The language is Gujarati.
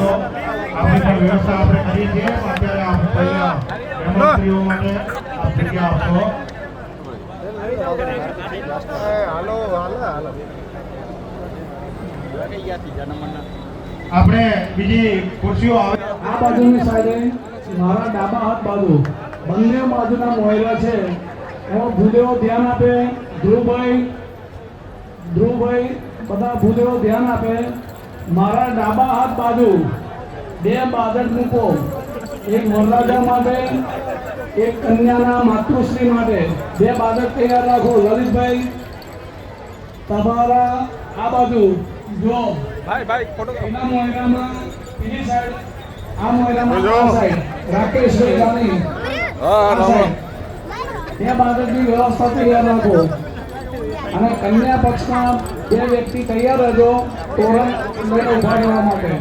આપશો. આપણી પણ વ્યવસ્થા આપણે કરી છે. અત્યારે આપ પહેલા મહેમાનશ્રીઓ માટે આપ જગ્યા આપશો. આપણે બીજી ખુરશીઓ આવે. આ બાજુની સાઈડે મારા ડાબા હાથ બાજુ બંને બાજુના મોયરા છે એમાં ભૂદેવો ધ્યાન આપે. ધ્રુવભાઈ બધા ભૂદેવો ધ્યાન આપે. મારા ડાબા હાથ બાજુ બે બાદળ મૂકો, એક વરરાજા માટે, એક કન્યાના માતૃશ્રી માટે. બે બાદળ તૈયાર રાખો. લલિતભાઈ તમારા આ બાજુ જો એના મોયરામાં બીજી સાઈડ, આ મોયરામાં આ સાઈડ રાકેશભાઈ ગાની આ સાઈડ બે બાદળની વ્યવસ્થા તૈયાર રાખો. અને કન્યા પક્ષમાં બે વ્યક્તિ તૈયાર રહેજો તોરણ લઈને ઉભા રહેવા માટે.